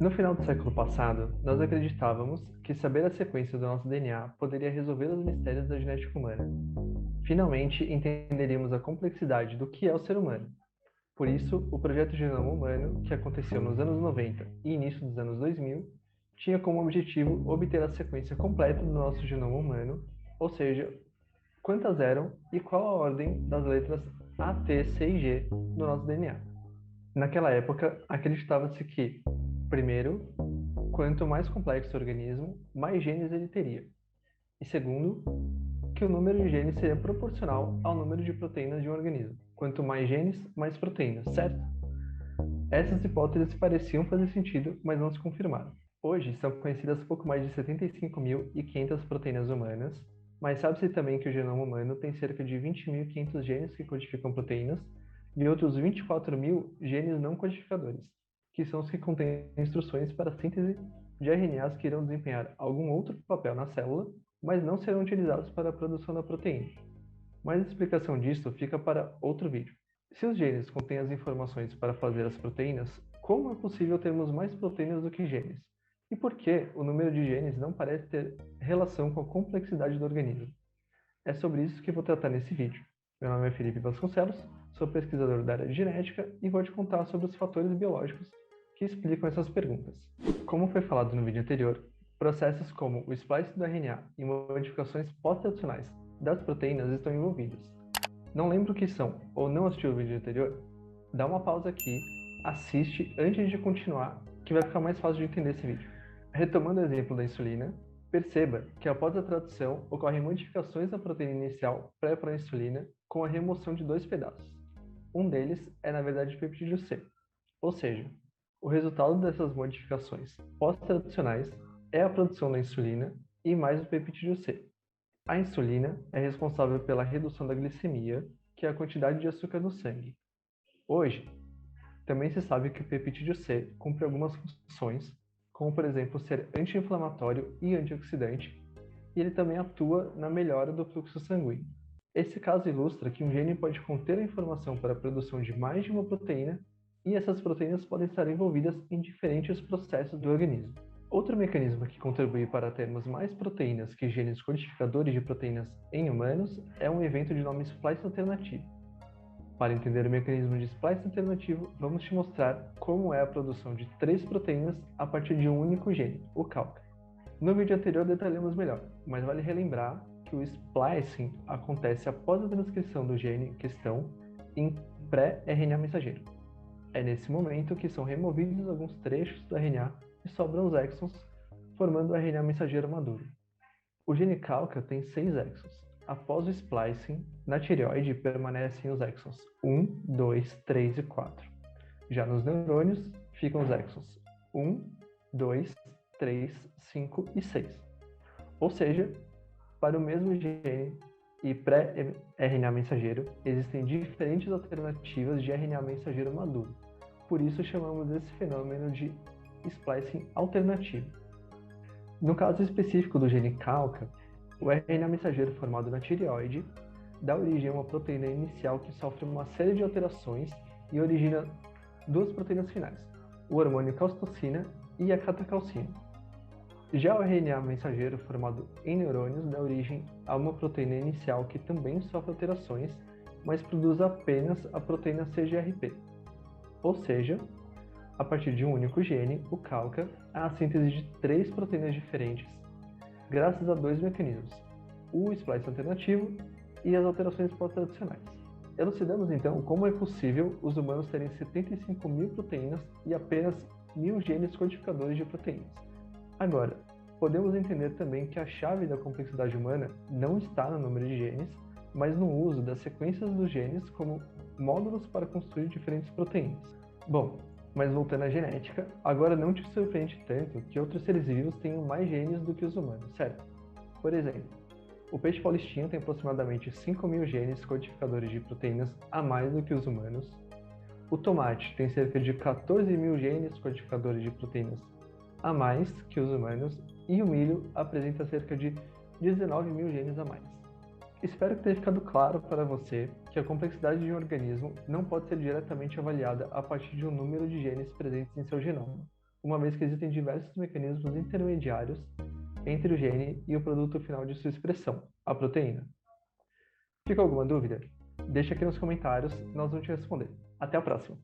No final do século passado, nós acreditávamos que saber a sequência do nosso DNA poderia resolver os mistérios da genética humana. Finalmente, entenderíamos a complexidade do que é o ser humano. Por isso, o projeto Genoma Humano, que aconteceu nos anos 90 e início dos anos 2000, tinha como objetivo obter a sequência completa do nosso genoma humano, ou seja, quantas eram e qual a ordem das letras A, T, C e G do nosso DNA. Naquela época, acreditava-se que, primeiro, quanto mais complexo o organismo, mais genes ele teria. E segundo, que o número de genes seria proporcional ao número de proteínas de um organismo. Quanto mais genes, mais proteínas, certo? Essas hipóteses pareciam fazer sentido, mas não se confirmaram. Hoje, são conhecidas pouco mais de 75.500 proteínas humanas, mas sabe-se também que o genoma humano tem cerca de 20.500 genes que codificam proteínas e outros 24.000 genes não codificadores, que são os que contêm instruções para a síntese de RNAs que irão desempenhar algum outro papel na célula, mas não serão utilizados para a produção da proteína. Mas a explicação disso fica para outro vídeo. Se os genes contêm as informações para fazer as proteínas, como é possível termos mais proteínas do que genes? E por que o número de genes não parece ter relação com a complexidade do organismo? É sobre isso que vou tratar nesse vídeo. Meu nome é Felipe Vasconcelos, sou pesquisador da área de genética e vou te contar sobre os fatores biológicos que explicam essas perguntas. Como foi falado no vídeo anterior, processos como o splice do RNA e modificações pós-traducionais das proteínas estão envolvidos. Não lembra o que são ou não assistiu o vídeo anterior? Dá uma pausa aqui, assiste antes de continuar, que vai ficar mais fácil de entender esse vídeo. Retomando o exemplo da insulina, perceba que após a tradução ocorrem modificações na proteína inicial pré-insulina com a remoção de dois pedaços. Um deles é na verdade o peptídeo C, ou seja, o resultado dessas modificações pós-traducionais é a produção da insulina e mais o peptídeo C. A insulina é responsável pela redução da glicemia, que é a quantidade de açúcar no sangue. Hoje, também se sabe que o peptídeo C cumpre algumas funções, como por exemplo ser anti-inflamatório e antioxidante, e ele também atua na melhora do fluxo sanguíneo. Esse caso ilustra que um gene pode conter a informação para a produção de mais de uma proteína, e essas proteínas podem estar envolvidas em diferentes processos do organismo. Outro mecanismo que contribui para termos mais proteínas que genes codificadores de proteínas em humanos é um evento de nome splice alternativo. Para entender o mecanismo de splice alternativo, vamos te mostrar como é a produção de 3 proteínas a partir de um único gene, o calca. No vídeo anterior detalhamos melhor, mas vale relembrar que o splicing acontece após a transcrição do gene em questão em pré-RNA mensageiro. É nesse momento que são removidos alguns trechos do RNA e sobram os exons, formando o RNA mensageiro maduro. O gene calca tem 6 exons. Após o splicing, na tireoide permanecem os exons 1, 2, 3 e 4. Já nos neurônios, ficam os exons 1, 2, 3, 5 e 6. Ou seja, para o mesmo gene e pré-RNA mensageiro, existem diferentes alternativas de RNA mensageiro maduro. Por isso chamamos esse fenômeno de splicing alternativo. No caso específico do gene calca, o RNA mensageiro formado na tireoide dá origem a uma proteína inicial que sofre uma série de alterações e origina duas proteínas finais, o hormônio calcitocina e a catecalcina. Já o RNA mensageiro formado em neurônios dá origem a uma proteína inicial que também sofre alterações, mas produz apenas a proteína CGRP. Ou seja, a partir de um único gene, o calca, há a síntese de 3 proteínas diferentes, graças a 2 mecanismos, o splice alternativo e as alterações pós-traducionais. Elucidamos então como é possível os humanos terem 75.000 proteínas e apenas 1.000 genes codificadores de proteínas. Agora, podemos entender também que a chave da complexidade humana não está no número de genes, mas no uso das sequências dos genes como módulos para construir diferentes proteínas. Bom, mas voltando à genética, agora não te surpreende tanto que outros seres vivos tenham mais genes do que os humanos, certo? Por exemplo, o peixe paulistinho tem aproximadamente 5.000 genes codificadores de proteínas a mais do que os humanos. O tomate tem cerca de 14.000 genes codificadores de proteínas a mais que os humanos, e o milho apresenta cerca de 19.000 genes a mais. Espero que tenha ficado claro para você que a complexidade de um organismo não pode ser diretamente avaliada a partir de um número de genes presentes em seu genoma, uma vez que existem diversos mecanismos intermediários entre o gene e o produto final de sua expressão, a proteína. Fica alguma dúvida? Deixa aqui nos comentários, nós vamos te responder. Até a próxima!